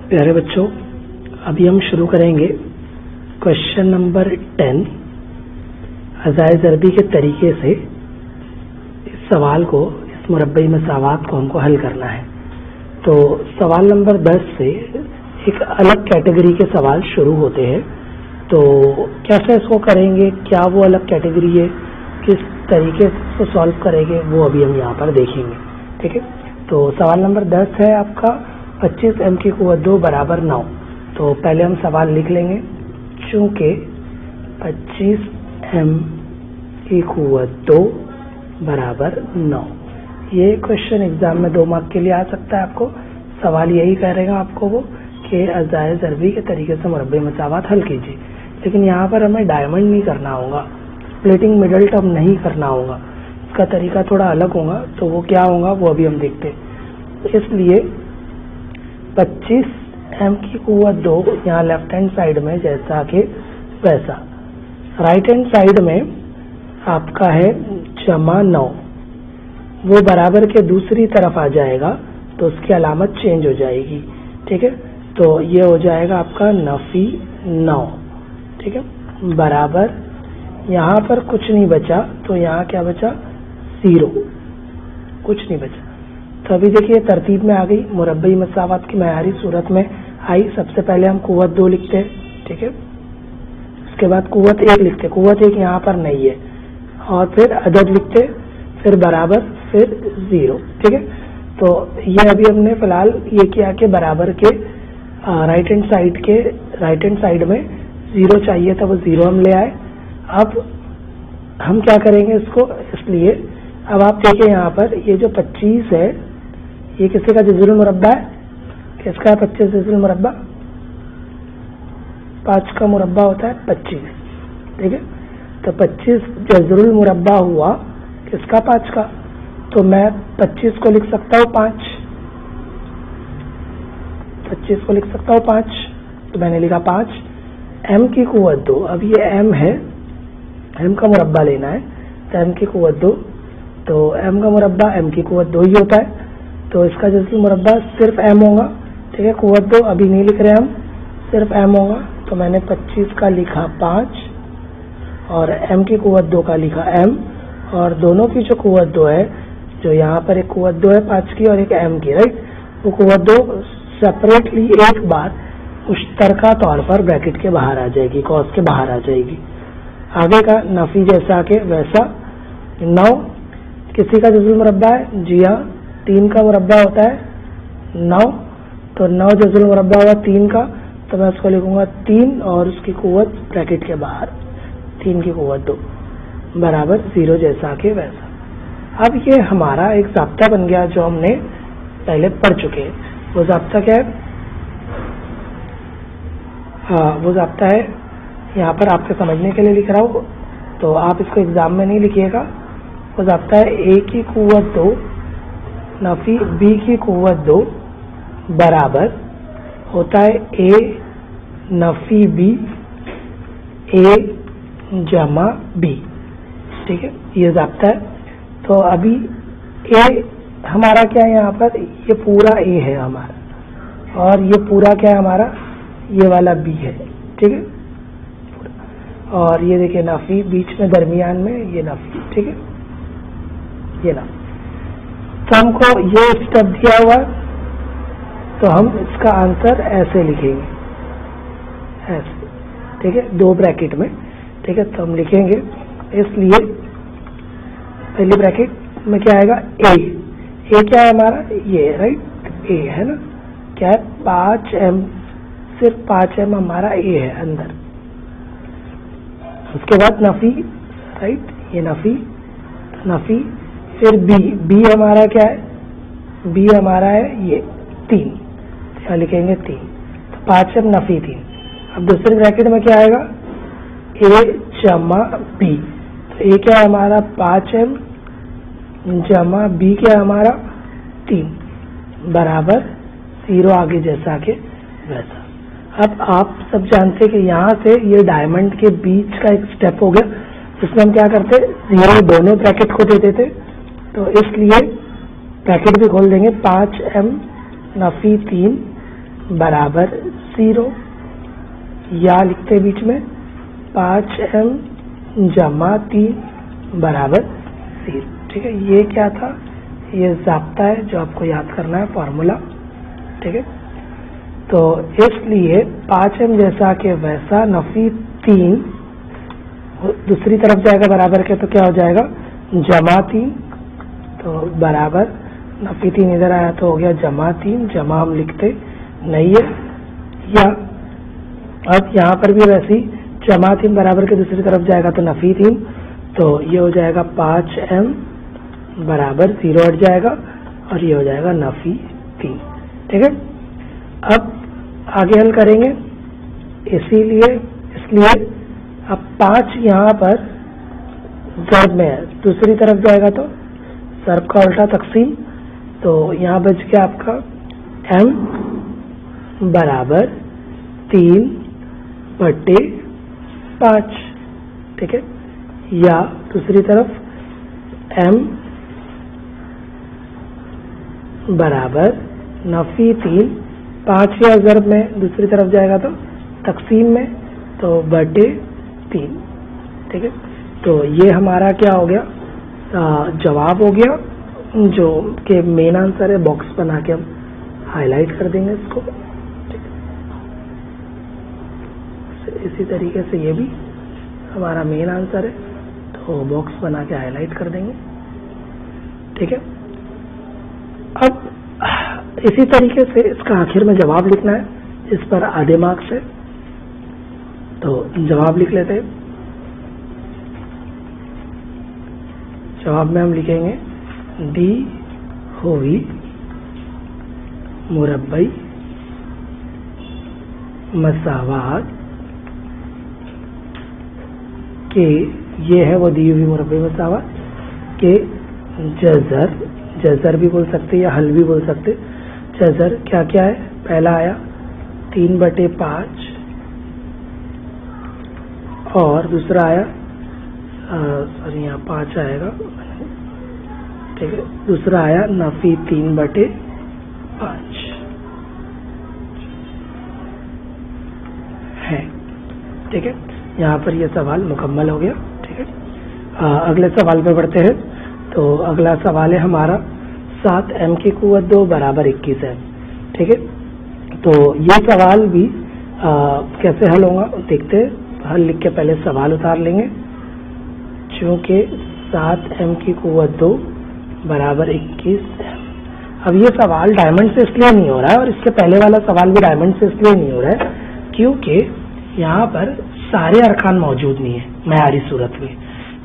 प्यारे बच्चों, अभी हम शुरू करेंगे क्वेश्चन नंबर 10 अज़ाए ज़रबी के तरीके से। इस सवाल को, इस मुरब्बई मसावात को हमको हल करना है। तो सवाल नंबर 10 से एक अलग कैटेगरी के सवाल शुरू होते हैं। तो कैसे इसको करेंगे, क्या वो अलग कैटेगरी है, किस तरीके से इसको सॉल्व करेंगे, वो अभी हम यहाँ पर देखेंगे। ठीक है, तो सवाल नंबर 10 है आपका 25 m की कुव्वत 2 बराबर 9। तो पहले हम सवाल लिख लेंगे। चूंकि 25 m की कुव्वत 2 बराबर 9, ये क्वेश्चन एग्जाम में 2 मार्क के लिए आ सकता है। आपको सवाल यही करेगा आपको वो कि अज़ाए ज़रबी के तरीके से मुरब्बई मसावात हल कीजिए। लेकिन यहाँ पर हमें डायमंड नहीं करना होगा, स्प्लिटिंग मिडल टर्म नहीं करना होगा, इसका तरीका थोड़ा अलग होगा। तो वो क्या होगा वो अभी हम देखते हैं। इसलिए 25 m की कुव्वत 2 यहाँ लेफ्ट हैंड साइड में जैसा कि वैसा, राइट हैंड साइड में आपका है जमा 9, वो बराबर के दूसरी तरफ आ जाएगा तो उसकी अलामत चेंज हो जाएगी। ठीक है, तो ये हो जाएगा आपका नफी 9। ठीक है, बराबर यहाँ पर कुछ नहीं बचा, तो यहाँ क्या बचा, 0, कुछ नहीं बचा। तो अभी देखिए तरतीब में आ गई, मुरब्बई मसावात की मयारी सूरत में आई। सबसे पहले हम कुव्वत 2 लिखते हैं। ठीक है, उसके बाद कुव्वत 1 लिखते हैं। कुव्वत 1 यहाँ पर नहीं है, और फिर अदद लिखते, फिर बराबर, फिर 0। ठीक है, तो ये अभी हमने फिलहाल ये किया कि बराबर के राइट हैंड साइड में 0 चाहिए था, वो 0 हम ले आए। अब हम क्या करेंगे इसको, इसलिए अब आप देखिए यहाँ पर ये जो 25 है, ये किसी का जज़रुल मुरब्बा है, किसका है 25 जज़रुल मुरब्बा, 5 का मुरब्बा होता है 25। ठीक है, तो 25 जज़रुल मुरब्बा हुआ किसका, 5 का। तो मैं 25 को लिख सकता हूँ 5, 25 को लिख सकता हूँ 5, तो मैंने लिखा 5 m की कुव्वत 2। अब ये m है, m का मुरब्बा लेना है, तो m की कुव्वत 2, तो m का मुरब्बा m की कुव्वत 2 ही होता है, तो इसका जज़रुल मुरब्बा सिर्फ m होगा। ठीक है, कुव्वत 2 अभी नहीं लिख रहे हम, सिर्फ m होगा। तो मैंने 25 का लिखा 5 और m की कुव्वत 2 का लिखा m, और दोनों की जो कुव्वत 2 है, जो यहाँ पर एक कुव्वत 2 है 5 की और एक m की, राइट, वो कुव्वत 2 सेपरेटली एक बार मुश्तरका तौर पर ब्रैकेट के बाहर आ जाएगी, कॉस के बाहर आ जाएगी। आगे का नफी जैसा के वैसा। 9 किसी का जज़रुल मुरब्बा है, जी हाँ, 3 का मुरब्बा होता है 9, तो 9 जज़रुल मुरब्बा हुआ 3 का, तो मैं उसको लिखूंगा 3 और उसकी कुव्वत ब्रैकेट के बाहर 3 की कुव्वत 2 बराबर 0 जैसा के वैसा। अब ये हमारा एक ज़ाब्ता बन गया जो हमने पहले पढ़ चुके हैं। वो ज़ाब्ता क्या है, हाँ वो ज़ाब्ता है, यहाँ पर आपके समझने के लिए लिख रहा हूँ, तो आप इसको एग्जाम में नहीं लिखिएगा। वो ज़ाब्ता है a की कुव्वत 2 नफी b की कुव्वत 2 बराबर होता है a नफी b a जमा b। ठीक है, ये ज़ाब्ता है। तो अभी a हमारा क्या है, यहाँ पर ये पूरा a है हमारा, और ये पूरा क्या है हमारा, ये वाला b है। ठीक है, और ये देखिए नफी बीच में दरमियान में ये नफी। ठीक है, ये ना, तो हमको ये स्टेप दिया हुआ, तो हम इसका आंसर ऐसे लिखेंगे, ऐसे। ठीक है, 2 ब्रैकेट में। ठीक है, तो हम लिखेंगे, इसलिए पहली ब्रैकेट में क्या आएगा, a क्या है हमारा, ये राइट, a है ना, क्या है 5m, सिर्फ 5m हमारा a है अंदर। उसके बाद नफी, राइट, ये नफी, फिर b हमारा क्या है, b हमारा है ये 3, यहाँ लिखेंगे 3, तो 5m नफी 3। अब दूसरी ब्रैकेट में क्या आएगा, a जमा b, तो a क्या है हमारा 5m जमा b क्या है हमारा 3 बराबर 0, आगे जैसा के वैसा। अब आप सब जानते कि यहाँ से ये डायमंड के बीच का एक स्टेप हो गया, जिसमें हम क्या करते, 0 दोनों ब्रैकेट को दे देते, तो इसलिए ब्रैकेट भी खोल देंगे 5m नफी 3 बराबर 0 या लिखते बीच में 5m जमा 3 बराबर 0। ठीक है, ये क्या था, ये ज़ाब्ता है जो आपको याद करना है, फॉर्मूला। ठीक है, तो इसलिए 5m जैसा कि वैसा नफी 3 दूसरी तरफ जाएगा बराबर के, तो क्या हो जाएगा जमा 3, तो बराबर नफी 3 इधर आया तो हो गया जमा 3, जमा हम लिखते नहीं है, या अब यहाँ पर भी वैसे ही जमा 3 बराबर के दूसरी तरफ जाएगा तो नफी 3, तो ये हो जाएगा 5m बराबर 0 हट जाएगा और ये हो जाएगा नफी 3। ठीक है, अब आगे हल करेंगे, इसलिए अब 5 यहाँ पर ज़र्ब में है, दूसरी तरफ जाएगा तो ज़र्ब का उल्टा तकसीम, तो यहाँ बच गया आपका m बराबर 3/5। ठीक है, या दूसरी तरफ m बराबर नफी 3, 5 या ज़र्ब में दूसरी तरफ जाएगा तो तकसीम में, तो बटे 3। ठीक है, तो ये हमारा क्या हो गया, जवाब हो गया, जो कि मेन आंसर है। बॉक्स बना के हम हाईलाइट कर देंगे इसको। इसी तरीके से ये भी हमारा मेन आंसर है, तो बॉक्स बना के हाईलाइट कर देंगे। ठीक है, अब इसी तरीके से इसका आखिर में जवाब लिखना है, इस पर आधे मार्क्स है, तो जवाब लिख लेते हैं। जवाब में हम लिखेंगे दी हुई मुरब्बई मसावात के, ये है वो दी हुई मुरब्बई मसावात के जज़र भी बोल सकते या हल भी बोल सकते। जज़र क्या क्या है, पहला आया 3/5 और दूसरा आया सॉरी यहाँ 5 आएगा। ठीक है, दूसरा आया नफी 3/5 है। ठीक है, यहाँ पर यह सवाल मुकम्मल हो गया। ठीक है, अगले सवाल पे बढ़ते हैं। तो अगला सवाल है हमारा 7m की कुव्वत 2 बराबर 21m। ठीक है, तो ये सवाल भी कैसे हल होगा देखते हैं। हल लिख के पहले सवाल उतार लेंगे। चूँकि 7m की कुव्वत 2 बराबर 21m, अब ये सवाल डायमंड से इसलिए नहीं हो रहा है और इससे पहले वाला सवाल भी डायमंड से इसलिए नहीं हो रहा है क्योंकि यहाँ पर सारे अरकान मौजूद नहीं है मयारी सूरत में,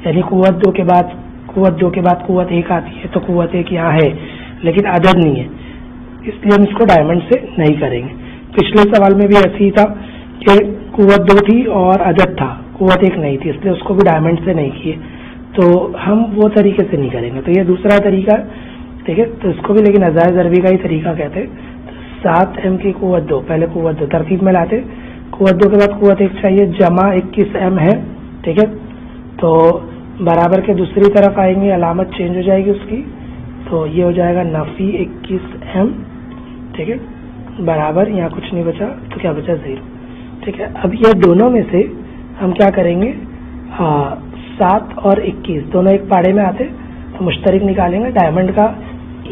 यानी कुव्वत 2 के बाद कुव्वत 1 आती है, तो कुव्वत 1 यहाँ है लेकिन अदद नहीं है, इसलिए हम इसको डायमंड से नहीं करेंगे। पिछले सवाल में भी ऐसे ही था कि कुव्वत 2 थी और अदद था, कुव्वत 1 नहीं थी, इसलिए उसको भी डायमंड से नहीं किए, तो हम वो तरीके से नहीं करेंगे। तो ये दूसरा तरीका है। ठीक है, तो इसको भी लेकिन अज़ाए ज़रबी का ही तरीका कहते हैं। 7m की कुव्वत 2, पहले कुव्वत 2 तरतीब में लाते, कुव्वत 2 के बाद कुव्वत 1 चाहिए, जमा 21m है। ठीक है, तो बराबर के दूसरी तरफ आएंगे, अलामत चेंज हो जाएगी उसकी, तो ये हो जाएगा नफी 21m। ठीक है, बराबर यहाँ कुछ नहीं बचा, तो क्या बचा 0। ठीक है, अब ये दोनों में से हम क्या करेंगे, 7 और 21 दोनों एक पाड़े में आते, तो मुश्तरक निकालेंगे डायमंड का।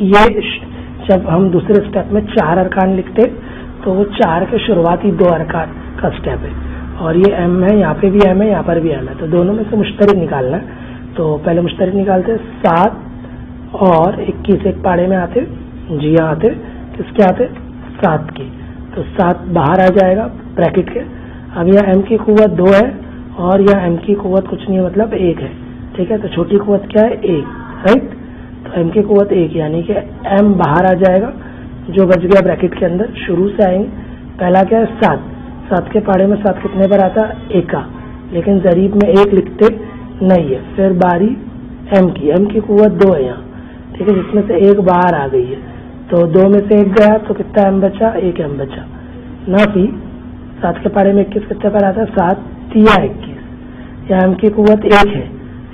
ये जब हम दूसरे स्टेप में 4 अरकान लिखते तो वो 4 के शुरुआती 2 अरकान का स्टेप है, और ये m है, यहाँ पे भी m है, यहाँ पर भी m है, तो दोनों में से मुश्तरक निकालना है। तो पहले मुश्तरक निकालते, 7 और 21 एक पाड़े में आते, जी यहाँ आते, किसके आते 7 की, तो 7 बाहर आ जाएगा ब्रैकेट के। अब यहाँ m की कुव्वत 2 है और यहाँ m की कुव्वत कुछ नहीं है, मतलब 1 है। ठीक है, तो छोटी कुव्वत क्या है 1, राइट, तो m की कुव्वत 1 यानी कि m बाहर आ जाएगा, जो बच गया ब्रैकेट के अंदर। शुरू से आएंगे, पहला क्या है 7 के पाड़े में 7 कितने पर आता है 1 का, लेकिन जरीब में 1 लिखते नहीं है। फिर बारी m की कुव्वत 2 है यहाँ। ठीक है, जिसमें से 1 बाहर आ गई है, तो 2 में से 1 गया तो कितना m बचा, 1 m बचा। नाफी 7 के पाड़े में 21 कितने पर आता है 7 या 21, या m की कुव्वत 1 है,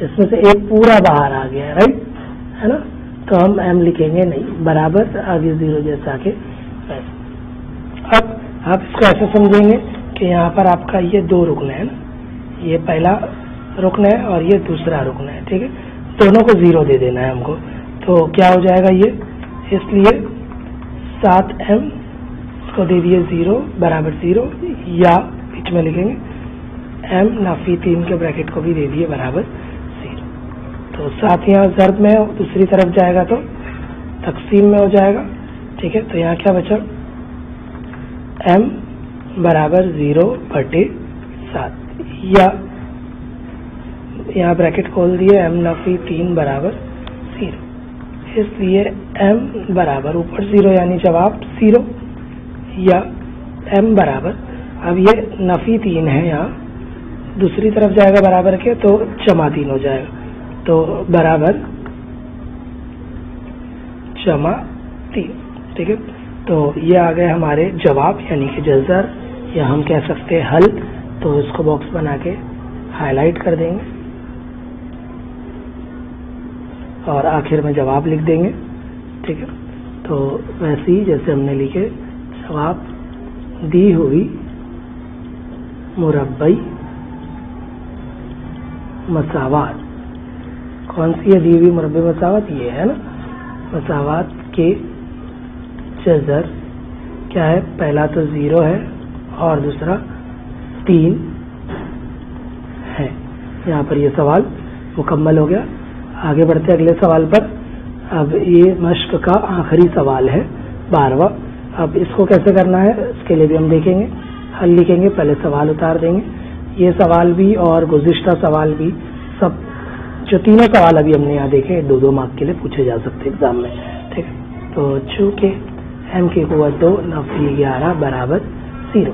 इसमें से 1 पूरा बाहर आ गया है, राइट, है ना, तो हम m लिखेंगे नहीं, बराबर आगे 0 जैसा के। اب आप इसको ऐसे समझेंगे कि यहाँ पर आपका ये दो रुकन है ना, ये पहला रुकन है और ये दूसरा रुकन है, ठीक है। दोनों को 0 दे देना है हमको, तो क्या हो जाएगा ये, इसलिए 7m इसको दे दिए 0 बराबर 0, या बीच में लिखेंगे m नाफी 3 के ब्रैकेट को भी दे दिए बराबर 0। तो 7 यहाँ ज़र्ब में दूसरी तरफ जाएगा तो तकसीम में हो जाएगा, ठीक है। तो यहाँ क्या बचा, m बराबर 0/7, या यहाँ ब्रैकेट खोल दिए m नाफी 3 बराबर 0, इसलिए m बराबर ऊपर 0 यानी जवाब 0, या m बराबर, अब ये नफी 3 है, यहाँ दूसरी तरफ जाएगा बराबर के तो जमा 3 हो जाएगा, तो बराबर जमा 3, ठीक है। तो ये आ गए हमारे जवाब यानी कि जज़र, या हम कह सकते हैं हल। तो इसको बॉक्स बना के हाईलाइट कर देंगे और आखिर में जवाब लिख देंगे, ठीक है। तो वैसे ही जैसे हमने लिखे जवाब, दी हुई मुरब्बई मसावात, कौन सी है दी हुई मुरब्बई मसावात, ये है ना, मसावात के जज़र क्या है, पहला तो 0 है और दूसरा 3 है। यहाँ पर ये सवाल मुकम्मल हो गया। आगे बढ़ते अगले सवाल पर। अब ये मश्क का आखिरी सवाल है 12वां। अब इसको कैसे करना है इसके लिए भी हम देखेंगे, हल लिखेंगे, पहले सवाल उतार देंगे। ये सवाल भी और गुज़िश्ता सवाल भी, सब जो तीनों सवाल अभी हमने यहाँ देखे 2-2 मार्क के लिए पूछे जा सकते एग्जाम में, ठीक है। तो चूँकि m की कुव्वत 2 नफी 11 बराबर 0।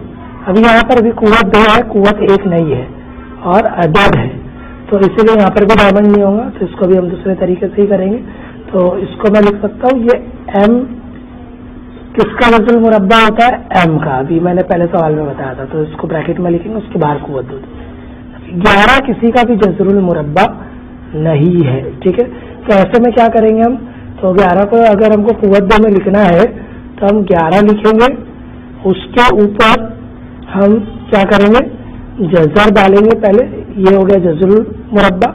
अभी यहाँ पर भी कुव्वत 2 है, कुव्वत 1 नहीं है और अदद है, तो इसीलिए यहाँ पर भी डायमंड नहीं होगा। तो इसको भी हम दूसरे तरीके से ही करेंगे। तो इसको मैं लिख सकता हूँ, ये m किसका जज़रुल मुरब्बा होता है, m का, अभी मैंने पहले सवाल में बताया था। तो इसको ब्रैकेट में लिखेंगे, उसके बाहर कुव्वत 2। 11 किसी का भी जज़रुल मुरब्बा नहीं है, ठीक है। तो ऐसे में क्या करेंगे हम, तो 11 को अगर हमको कुव्वत 2 में लिखना है तो हम 11 लिखेंगे, उसके ऊपर हम क्या करेंगे, जज़र डालेंगे। पहले ये हो गया जज़रुल मुरब्बा,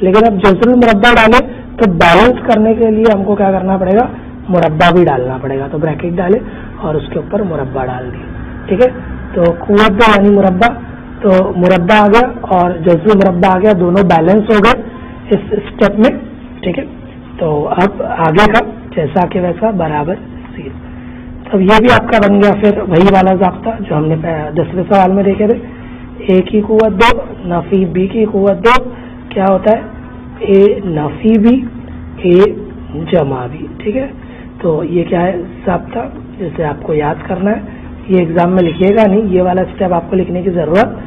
लेकिन अब जज़रुल मुरब्बा डालें तो बैलेंस करने के लिए हमको क्या करना पड़ेगा, मुरब्बा भी डालना पड़ेगा। तो ब्रैकेट डाले और उसके ऊपर मुरब्बा डाल दिए, ठीक है। तो कुव्वत 2 यानी मुरब्बा, तो मुरब्बा आ गया और जज़रुल मुरब्बा आ गया, दोनों बैलेंस हो गए इस स्टेप में, ठीक है। तो अब आगे का जैसा कि वैसा बराबर 0। तब ये भी आपका बन गया फिर वही वाला ज़ाब्ता जो हमने 10वें सवाल में देखे थे। a की कुव्वत 2 नफी b की कुव्वत 2 क्या होता है, a नफी b a जमा b, ठीक है। तो ये क्या है ज़ाब्ता, जैसे आपको याद करना है, ये एग्जाम में लिखिएगा नहीं, ये वाला स्टेप आपको लिखने की ज़रूरत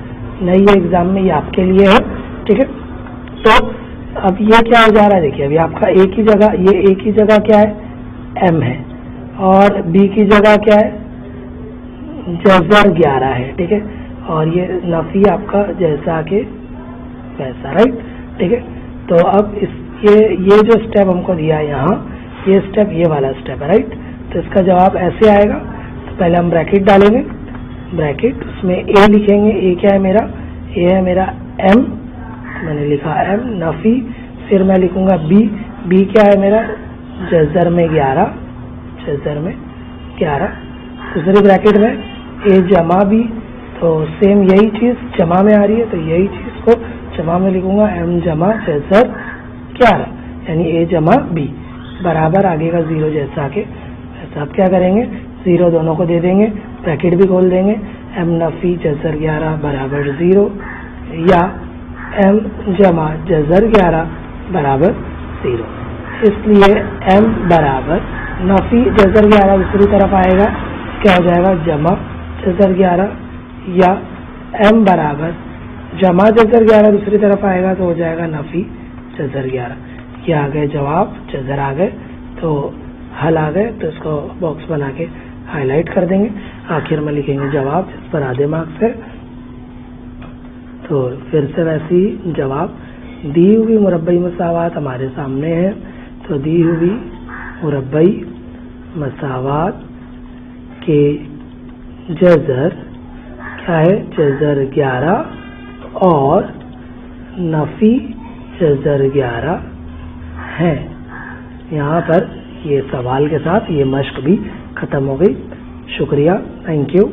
नहीं है एग्जाम में, ये आपके लिए है, ठीक है। तो अब ये क्या हो जा रहा है, देखिए अभी आपका a की जगह, ये a की जगह क्या है m है और b की जगह क्या है जज़र 11 है, ठीक है। और ये नफी आपका जैसा के वैसा, राइट, ठीक है। तो अब ये जो स्टेप हमको दिया है यहाँ, ये स्टेप ये वाला स्टेप है, राइट। तो इसका जवाब ऐसे आएगा। तो पहले हम ब्रैकेट डालेंगे, ब्रैकेट उसमें a लिखेंगे, a क्या है मेरा, a है मेरा m, मैंने लिखा m नफी, फिर मैं लिखूंगा b क्या है मेरा जज़र में 11, जज़र में 11, दूसरी ब्रैकेट में a जमा b, तो सेम यही चीज़ जमा में आ रही है, तो यही चीज़ को जमा में लिखूंगा m जमा जज़र 11 यानी a जमा b बराबर आगे का 0 जैसा के वैसा। आप क्या करेंगे, 0 दोनों को दे देंगे, ब्रैकेट भी खोल देंगे, m नफी जज़र 11 बराबर 0, या m जमा जज़र 11 बराबर 0। इसलिए m बराबर नफी जज़र 11 दूसरी तरफ आएगा, क्या हो जाएगा जमा जज़र 11, या m बराबर जमा जज़र 11 दूसरी तरफ आएगा तो हो जाएगा नफी जज़र 11। ये आ गए जवाब, जज़र आ गए, तो हल आ गए। तो इसको बॉक्स बना के हाईलाइट कर देंगे, आखिर में लिखेंगे जवाब जिस पर आधे मार्क्स है। तो फिर से वैसे ही जवाब, दी हुई मुरब्बई मसावात हमारे सामने है। तो दी हुई मुरब्बई मसावात के जजर क्या है, जजर 11 और नफी जजर 11 है। यहाँ पर ये सवाल के साथ ये मश्क भी खत्म हो गई। शुक्रिया, थैंक यू।